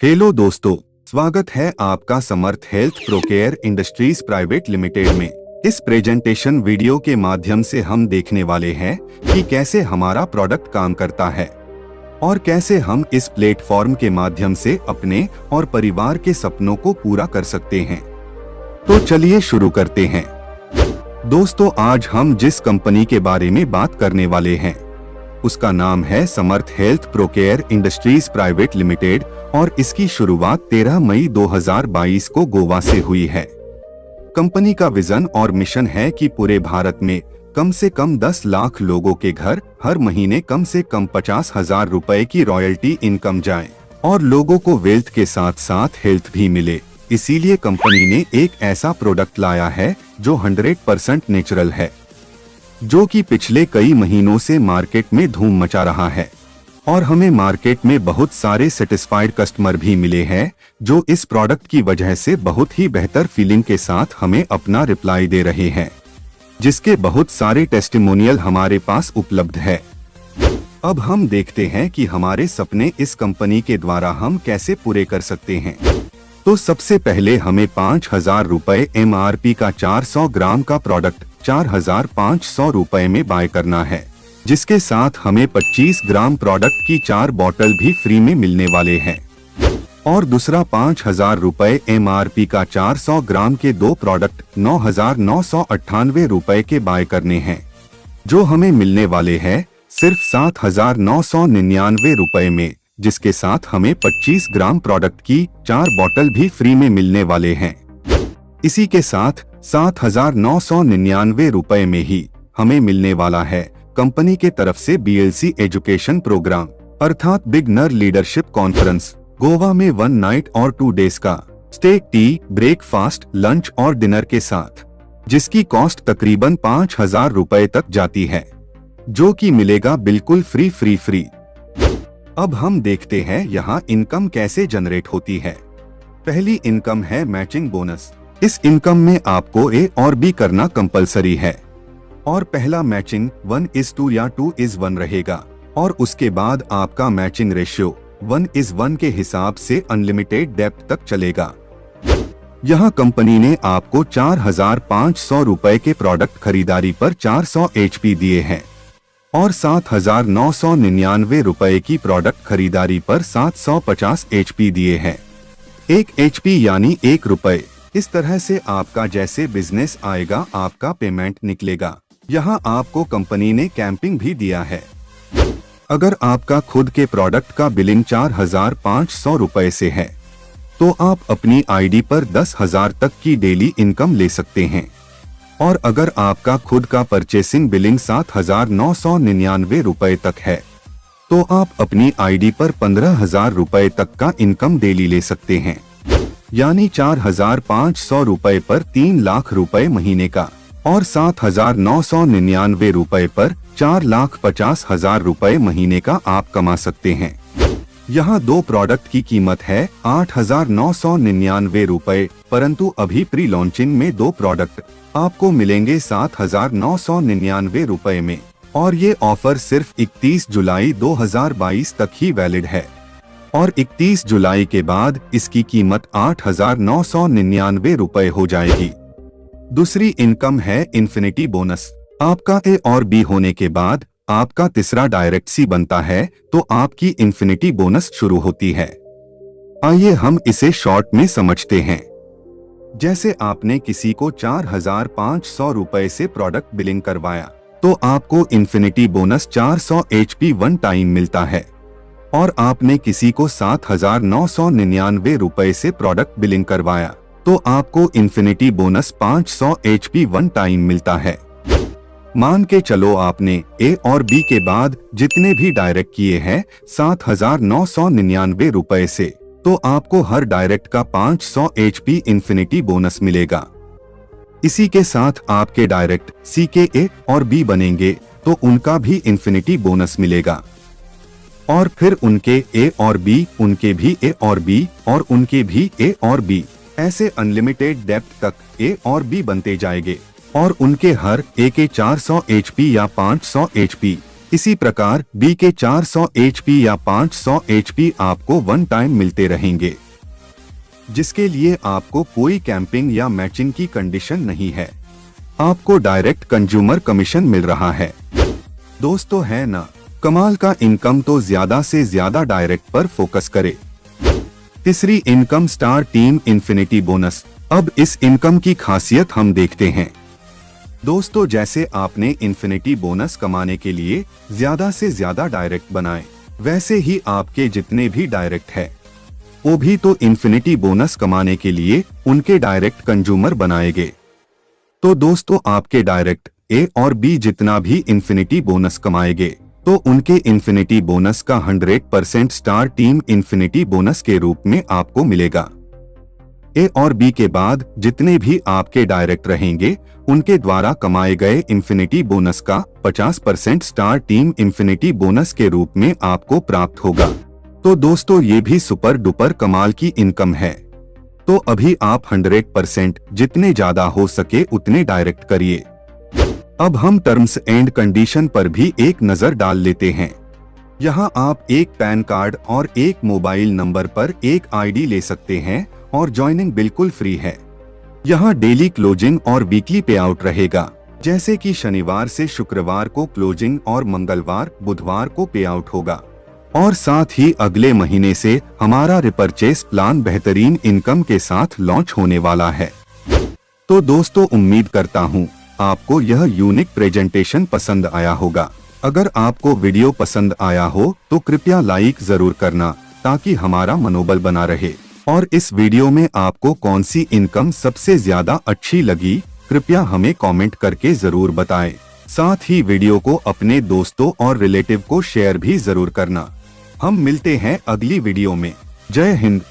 Hello दोस्तों, स्वागत है आपका समर्थ हेल्थ प्रोकेयर इंडस्ट्रीज प्राइवेट लिमिटेड में। इस प्रेजेंटेशन वीडियो के माध्यम से हम देखने वाले हैं कि कैसे हमारा प्रोडक्ट काम करता है और कैसे हम इस प्लेटफॉर्म के माध्यम से अपने और परिवार के सपनों को पूरा कर सकते हैं। तो चलिए शुरू करते हैं। दोस्तों, आज हम जिस कंपनी के बारे में बात करने वाले हैं उसका नाम है समर्थ हेल्थ प्रोकेयर इंडस्ट्रीज प्राइवेट लिमिटेड और इसकी शुरुआत 13 मई 2022 को गोवा से हुई है। कंपनी का विजन और मिशन है कि पूरे भारत में कम से कम 10 लाख लोगों के घर हर महीने कम से कम 50,000 रुपए की रॉयल्टी इनकम जाए और लोगों को वेल्थ के साथ साथ हेल्थ भी मिले। इसीलिए कंपनी ने एक ऐसा प्रोडक्ट लाया है जो 100% नेचुरल है, जो कि पिछले कई महीनों से मार्केट में धूम मचा रहा है और हमें मार्केट में बहुत सारे सेटिस्फाइड कस्टमर भी मिले हैं जो इस प्रोडक्ट की वजह से बहुत ही बेहतर फीलिंग के साथ हमें अपना रिप्लाई दे रहे हैं, जिसके बहुत सारे टेस्टिमोनियल हमारे पास उपलब्ध है। अब हम देखते हैं कि हमारे सपने इस कंपनी के द्वारा हम कैसे पूरे कर सकते हैं। तो सबसे पहले हमें 5,000 रुपए MRP का 400 ग्राम का प्रोडक्ट 4,500 रुपए में बाय करना है, जिसके साथ हमें 25 ग्राम प्रोडक्ट की 4 बॉटल भी फ्री में मिलने वाले हैं। और दूसरा 5,000 रुपए MRP का 400 ग्राम के 2 प्रोडक्ट 9,998 रुपए के बाय करने हैं, जो हमें मिलने वाले हैं सिर्फ 7,999 रुपए में, जिसके साथ हमें 25 ग्राम प्रोडक्ट की 4 बॉटल भी फ्री में मिलने वाले हैं। इसी के साथ 7,999 रुपए में ही हमें मिलने वाला है कंपनी के तरफ से BLC एजुकेशन प्रोग्राम अर्थात बिगनर लीडरशिप कॉन्फ्रेंस गोवा में 1 नाइट और 2 डेज का स्टे, टी, ब्रेकफास्ट, लंच और डिनर के साथ, जिसकी कॉस्ट तकरीबन 5,000 रुपए तक जाती है, जो कि मिलेगा बिल्कुल फ्री। अब हम देखते हैं यहाँ इनकम कैसे जनरेट होती है। पहली इनकम है मैचिंग बोनस। इस इनकम में आपको A और B करना कंपलसरी है और पहला मैचिंग 1:2 या 2:1 रहेगा और उसके बाद आपका मैचिंग रेशियो 1:1 के हिसाब से अनलिमिटेड डेप्थ तक चलेगा। यहाँ कंपनी ने आपको 4,500 रुपए के प्रोडक्ट खरीदारी पर 400 HP दिए हैं और 7,999 रुपए की प्रोडक्ट खरीदारी पर 750 HP दिए हैं। 1 HP यानी 1 रुपए। इस तरह से आपका जैसे बिजनेस आएगा आपका पेमेंट निकलेगा। यहाँ आपको कंपनी ने कैंपिंग भी दिया है। अगर आपका खुद के प्रोडक्ट का बिलिंग 4,500 रुपए से है तो आप अपनी ID पर 10,000 तक की डेली इनकम ले सकते हैं और अगर आपका खुद का परचेसिंग बिलिंग 7,999 रुपए तक है तो आप अपनी ID पर 15,000 रुपए तक का इनकम डेली ले सकते हैं, यानी 4,500 रुपए पर 3 लाख रुपए महीने का और 7,999 रुपए पर 4,50,000 रुपए महीने का आप कमा सकते हैं। यहाँ 2 प्रोडक्ट की कीमत है 8,999 रुपए, परंतु अभी प्री लॉन्चिंग में 2 प्रोडक्ट आपको मिलेंगे 7,999 रुपए में और ये ऑफर सिर्फ 31 जुलाई 2022 तक ही वैलिड है और 31 जुलाई के बाद इसकी कीमत 8,999 रुपए हो जाएगी। दूसरी इनकम है इन्फिनिटी बोनस। आपका A और B होने के बाद आपका तीसरा डायरेक्ट C बनता है तो आपकी इन्फिनिटी बोनस शुरू होती है। आइए हम इसे शॉर्ट में समझते हैं। जैसे आपने किसी को 4,500 रुपए से प्रोडक्ट बिलिंग करवाया तो आपको इन्फिनिटी बोनस 400 HP 1 टाइम मिलता है और आपने किसी को 7,999 रुपए से प्रोडक्ट बिलिंग करवाया तो आपको इन्फिनिटी बोनस 500 HP 1 टाइम मिलता है। मान के चलो आपने A और B के बाद जितने भी डायरेक्ट किए हैं 7,999 रुपए से, तो आपको हर डायरेक्ट का 500 HP इन्फिनिटी बोनस मिलेगा। इसी के साथ आपके डायरेक्ट C के A और B बनेंगे तो उनका भी इन्फिनिटी बोनस मिलेगा और फिर उनके A और B, उनके भी A और B और उनके भी A और B, ऐसे अनलिमिटेड डेप्थ तक A और B बनते जाएंगे और उनके हर A के 400 HP या 500 HP इसी प्रकार बी के 400 HP या 500 HP आपको वन टाइम मिलते रहेंगे, जिसके लिए आपको कोई कैंपिंग या मैचिंग की कंडीशन नहीं है। आपको डायरेक्ट कंज्यूमर कमीशन मिल रहा है। दोस्तों, है ना कमाल का इनकम? तो ज्यादा से ज्यादा डायरेक्ट पर फोकस करें। तीसरी income, star team infinity bonus. अब इस इनकम की खासियत हम देखते हैं। दोस्तों, जैसे आपने इन्फिनिटी बोनस कमाने के लिए ज्यादा से ज्यादा डायरेक्ट बनाए, वैसे ही आपके जितने भी डायरेक्ट है वो भी तो इन्फिनिटी बोनस कमाने के लिए उनके डायरेक्ट कंज्यूमर बनाएंगे। तो दोस्तों, आपके डायरेक्ट ए और बी जितना भी इन्फिनिटी बोनस कमाएंगे तो उनके इन्फिनिटी बोनस का 100% स्टार टीम इन्फिनिटी बोनस के रूप में आपको मिलेगा। ए और बी के बाद जितने भी आपके डायरेक्ट रहेंगे उनके द्वारा कमाए गए इन्फिनिटी बोनस का 50% स्टार टीम इन्फिनिटी बोनस के रूप में आपको प्राप्त होगा। तो दोस्तों, ये भी सुपर डुपर कमाल की इनकम है। तो अभी आप 100% जितने ज्यादा हो सके उतने डायरेक्ट करिए। अब हम टर्म्स एंड कंडीशन पर भी एक नजर डाल लेते हैं। यहाँ आप एक पैन कार्ड और एक मोबाइल नंबर पर एक आईडी ले सकते हैं और ज्वाइनिंग बिल्कुल फ्री है। यहाँ डेली क्लोजिंग और वीकली पे आउट रहेगा, जैसे कि शनिवार से शुक्रवार को क्लोजिंग और मंगलवार बुधवार को पे आउट होगा। और साथ ही अगले महीने से हमारा रिपर्चेस प्लान बेहतरीन इनकम के साथ लॉन्च होने वाला है। तो दोस्तों, उम्मीद करता हूँ आपको यह यूनिक प्रेजेंटेशन पसंद आया होगा। अगर आपको वीडियो पसंद आया हो तो कृपया लाइक जरूर करना, ताकि हमारा मनोबल बना रहे। और इस वीडियो में आपको कौन सी इनकम सबसे ज्यादा अच्छी लगी, कृपया हमें कमेंट करके जरूर बताएं। साथ ही वीडियो को अपने दोस्तों और रिलेटिव को शेयर भी जरूर करना। हम मिलते हैं अगली वीडियो में। जय हिंद।